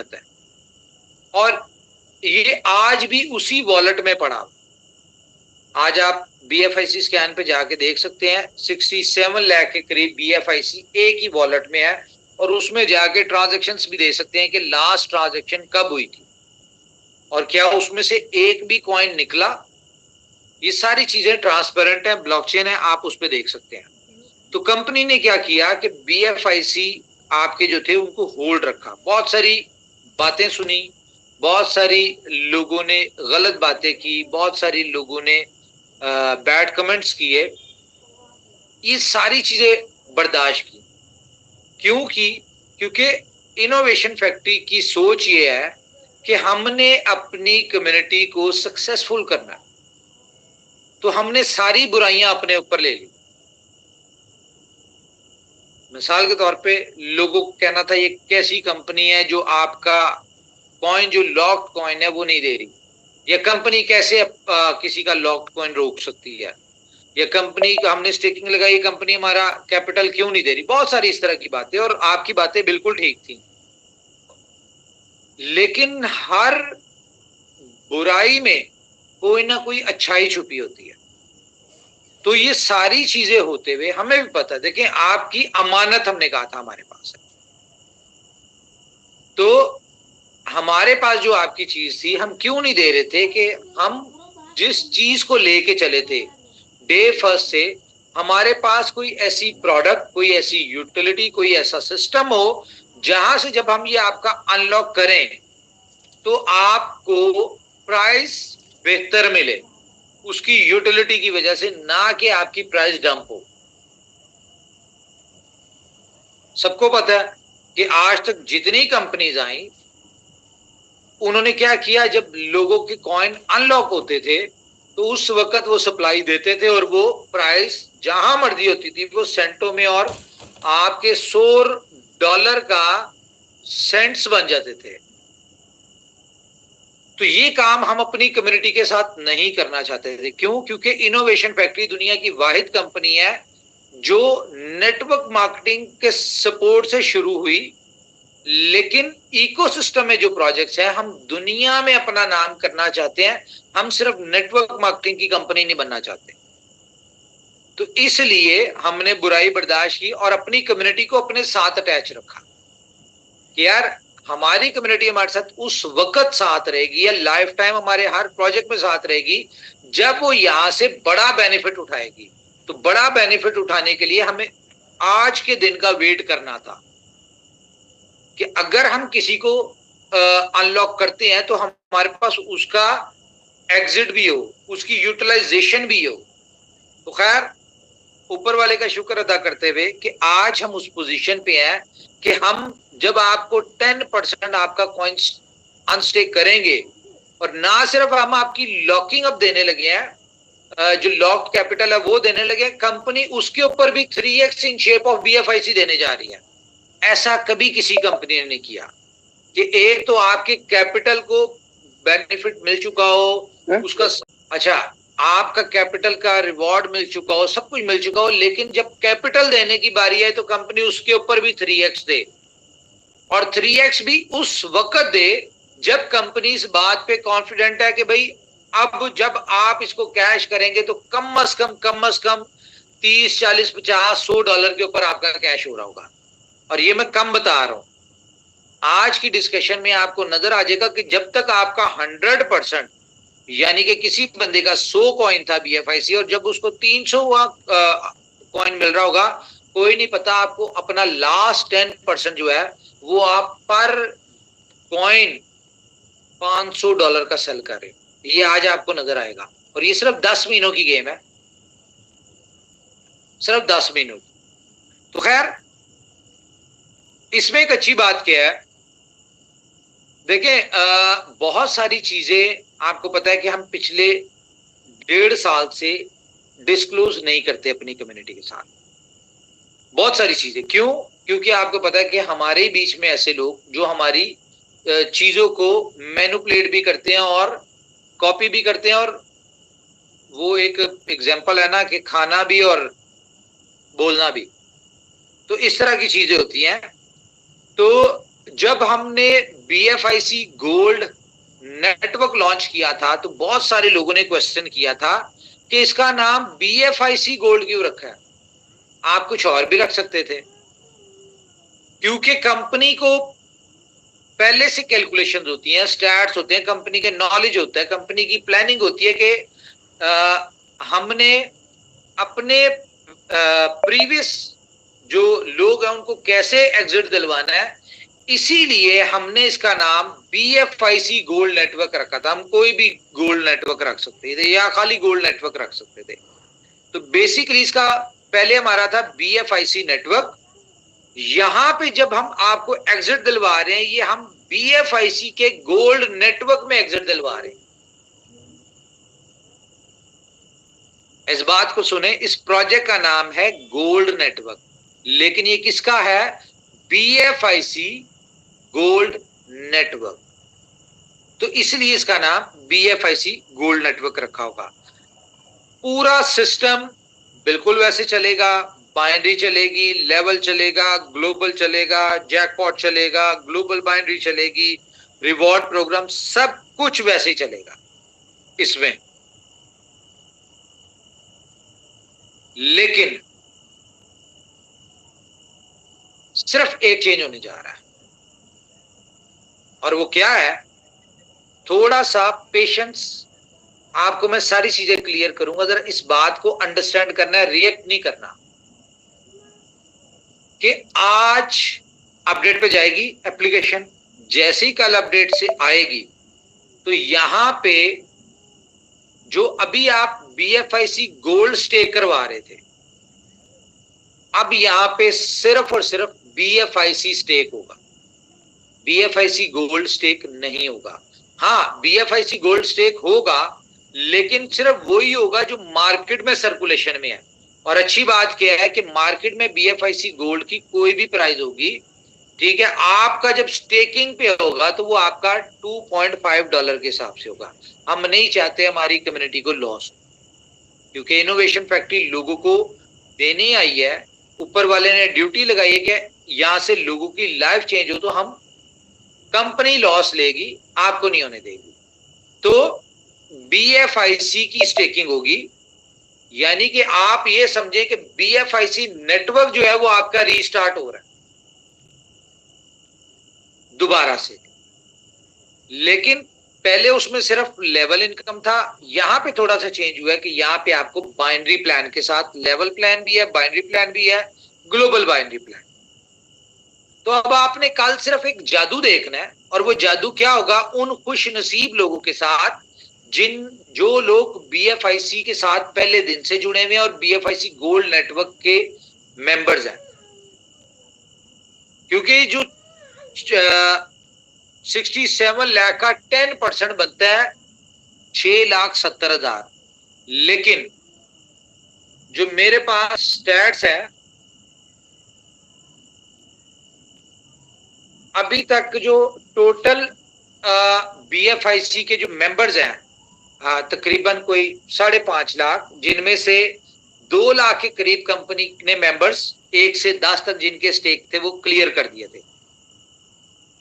अमानत है, और ये आज भी उसी वॉलेट में पड़ा। आज आप BFIC स्कैन पे जाके देख सकते हैं 67 लाख के करीब BFIC एक ही वॉलेट में है, और उसमें जाके ट्रांजैक्शंस भी दे सकते हैं कि लास्ट ट्रांजैक्शन कब हुई थी और क्या उसमें से एक भी कॉइन निकला। ये सारी चीजें ट्रांसपेरेंट है, ब्लॉकचेन है, आप उस पर देख सकते हैं। तो कंपनी ने क्या किया कि BFIC आपके जो थे उनको होल्ड रखा, बहुत सारी बातें सुनी, बहुत सारी लोगों ने गलत बातें की, बहुत सारी लोगों ने बैड कमेंट्स किए, ये सारी चीजें बर्दाश्त की। क्यों की? क्योंकि इनोवेशन फैक्ट्री की सोच ये है कि हमने अपनी कम्युनिटी को सक्सेसफुल करना है, तो हमने सारी बुराइयां अपने ऊपर ले ली। मिसाल के तौर पे लोगों को कहना था ये कैसी कंपनी है जो आपका कॉइन, जो लॉक्ड कॉइन है वो नहीं दे रही, या कंपनी कैसे किसी का लॉक्ड कॉइन रोक सकती है, या कंपनी का हमने स्टेकिंग लगाई, कंपनी हमारा कैपिटल क्यों नहीं दे रही। बहुत सारी इस तरह की बातें, और आपकी बातें बिल्कुल ठीक थी, लेकिन हर बुराई में कोई ना कोई अच्छाई छुपी होती है। तो ये सारी चीजें होते हुए हमें भी पता, देखें आपकी अमानत हमने कहा था हमारे पास है, तो हमारे पास जो आपकी चीज थी हम क्यों नहीं दे रहे थे कि हम जिस चीज को लेके चले थे डे फर्स्ट से, हमारे पास कोई ऐसी प्रोडक्ट, कोई ऐसी यूटिलिटी, कोई ऐसा सिस्टम हो जहां से जब हम ये आपका अनलॉक करें तो आपको प्राइस बेहतर मिले उसकी यूटिलिटी की वजह से, ना कि आपकी प्राइस डंप हो। सबको पता है कि आज तक जितनी कंपनीज आई उन्होंने क्या किया, जब लोगों के कॉइन अनलॉक होते थे तो उस वक्त वो सप्लाई देते थे और वो प्राइस जहां मर्जी होती थी वो सेंटों में, और आपके $100 का सेंट्स बन जाते थे। तो ये काम हम अपनी कम्युनिटी के साथ नहीं करना चाहते थे। क्यों? क्योंकि इनोवेशन फैक्ट्री दुनिया की वाहिद कंपनी है जो नेटवर्क मार्केटिंग के सपोर्ट से शुरू हुई, लेकिन इकोसिस्टम में जो प्रोजेक्ट्स हैं, हम दुनिया में अपना नाम करना चाहते हैं, हम सिर्फ नेटवर्क मार्केटिंग की कंपनी नहीं बनना चाहते। तो इसलिए हमने बुराई बर्दाश्त की और अपनी कम्युनिटी को अपने साथ अटैच रखा कि यार हमारी कम्युनिटी हमारे साथ उस वक्त साथ रहेगी या लाइफ टाइम हमारे हर प्रोजेक्ट में साथ रहेगी जब वो यहां से बड़ा बेनिफिट उठाएगी। तो बड़ा बेनिफिट उठाने के लिए हमें आज के दिन का वेट करना था कि अगर हम किसी को अनलॉक करते हैं तो हमारे पास उसका एग्जिट भी हो, उसकी यूटिलाइजेशन भी हो। तो खैर ऊपर वाले का शुक्र अदा करते हुए कि आज हम उस पोजीशन पे हैं कि हम जब आपको 10% आपका कॉइन्स अनस्टेक करेंगे, और ना सिर्फ हम आपकी लॉकिंग अप देने लगे हैं, जो लॉक्ड कैपिटल है वो देने लगे, कंपनी उसके ऊपर भी 3x in shape of BFIC देने जा रही है। ऐसा कभी किसी कंपनी ने नहीं किया कि एक तो आपके कैपिटल को बेनिफिट मिल चुका हो, उसका अच्छा आपका कैपिटल का रिवॉर्ड मिल चुका हो, सब कुछ मिल चुका हो, लेकिन जब कैपिटल देने की बारी है तो कंपनी उसके ऊपर भी 3x दे, और 3x भी उस वक्त दे जब कंपनी इस बात पे कॉन्फिडेंट है कि भाई अब जब आप इसको कैश करेंगे तो कम से कम 30, 40, 50, $100 के ऊपर आपका कैश हो रहा होगा। और ये मैं कम बता रहा हूं, आज की डिस्कशन में आपको नजर आ जाएगा कि जब तक आपका 100%, यानी कि किसी बंदे का 100 कॉइन था BFIC और जब उसको 300 कॉइन मिल रहा होगा, कोई नहीं पता आपको अपना लास्ट 10% जो है वो आप पर कॉइन $500 का सेल कर रहे हो। ये आज आपको नजर आएगा, और ये सिर्फ 10 महीनों की गेम है, सिर्फ 10 महीनों। तो खैर इसमें एक अच्छी बात क्या है, देखें बहुत सारी चीजें आपको पता है कि हम पिछले 1.5 साल से डिस्क्लोज नहीं करते अपनी कम्युनिटी के साथ बहुत सारी चीजें। क्यों? क्योंकि आपको पता है कि हमारे बीच में ऐसे लोग जो हमारी चीजों को मैनिपुलेट भी करते हैं और कॉपी भी करते हैं, और वो एक एग्जांपल है ना कि खाना भी और बोलना भी, तो इस तरह की चीजें होती हैं। तो जब हमने BFIC गोल्ड नेटवर्क लॉन्च किया था तो बहुत सारे लोगों ने क्वेश्चन किया था कि इसका नाम BFIC गोल्ड क्यों रखा है, आप कुछ और भी रख सकते थे। क्योंकि कंपनी को पहले से कैलकुलेशंस होती हैं, स्टैट्स होते हैं, कंपनी के नॉलेज होता है, कंपनी की प्लानिंग होती है कि हमने अपने प्रीवियस जो लोग हैं उनको कैसे एग्जिट दिलवाना है, इसीलिए हमने इसका नाम BFIC गोल्ड नेटवर्क रखा था। हम कोई भी गोल्ड नेटवर्क रख सकते थे या खाली गोल्ड नेटवर्क रख सकते थे। तो बेसिकली इसका पहले हमारा था BFIC नेटवर्क। यहां पे जब हम आपको एग्जिट दिलवा रहे हैं, ये हम BFIC के गोल्ड नेटवर्क में एग्जिट दिलवा रहे हैं। इस बात को सुने, इस प्रोजेक्ट का नाम है गोल्ड नेटवर्क, लेकिन ये किसका है? BFIC gold network. तो इसलिए इसका नाम BFIC गोल्ड नेटवर्क रखा होगा। पूरा सिस्टम बिल्कुल वैसे चलेगा, बाइनरी चलेगी, लेवल चलेगा, ग्लोबल चलेगा, जैकपॉट चलेगा, ग्लोबल बाइनरी चलेगी, रिवॉर्ड प्रोग्राम, सब कुछ वैसे ही चलेगा इसमें। लेकिन सिर्फ एक चेंज होने जा रहा है, और वो क्या है? थोड़ा सा पेशेंस। आपको मैं सारी चीजें क्लियर करूंगा, जरा इस बात को अंडरस्टैंड करना है, रिएक्ट नहीं करना। कि आज अपडेट पे जाएगी एप्लीकेशन, जैसे ही कल अपडेट से आएगी तो यहां पे जो अभी आप BFIC गोल्ड स्टेक करवा रहे थे, अब यहां पे सिर्फ और सिर्फ BFIC स्टेक होगा, BFIC गोल्ड स्टेक नहीं होगा। हाँ, BFIC गोल्ड स्टेक होगा, लेकिन सिर्फ वही होगा जो मार्केट में सर्कुलेशन में है। और अच्छी बात क्या है कि मार्केट में BFIC गोल्ड की कोई भी प्राइस होगी, ठीक है, आपका जब स्टेकिंग पे होगा तो वो आपका $2.5 के हिसाब से होगा। हम नहीं चाहते हमारी कम्युनिटी को लॉस, क्योंकि इनोवेशन फैक्ट्री लोगों को देनी आई है, ऊपर वाले ने ड्यूटी लगाई है कि यहां से लोगों की लाइफ चेंज हो, तो हम कंपनी लॉस लेगी, आपको नहीं होने देगी। तो BFIC की स्टेकिंग होगी, यानी कि आप ये समझे कि BFIC नेटवर्क जो है वो आपका रीस्टार्ट हो रहा है दोबारा से। लेकिन पहले उसमें सिर्फ लेवल इनकम था, यहां पे थोड़ा सा चेंज हुआ है कि यहां पे आपको बाइनरी प्लान के साथ लेवल प्लान भी है, बाइनरी प्लान भी है, ग्लोबल बाइनरी प्लान। तो अब आपने कल सिर्फ एक जादू देखना है, और वो जादू क्या होगा? उन खुश नसीब लोगों के साथ जो लोग BFIC के साथ पहले दिन से जुड़े हुए हैं और BFIC गोल्ड नेटवर्क के मेंबर्स हैं। क्योंकि जो 67 लाख का 10% बनता है 6,70,000। लेकिन जो मेरे पास स्टैट्स है, अभी तक जो टोटल BFIC के जो मेंबर्स हैं तकरीबन कोई 5.5 लाख, जिनमें से 2 लाख के करीब कंपनी ने मेंबर्स 1 से 10 तक जिनके स्टेक थे वो क्लियर कर दिए थे।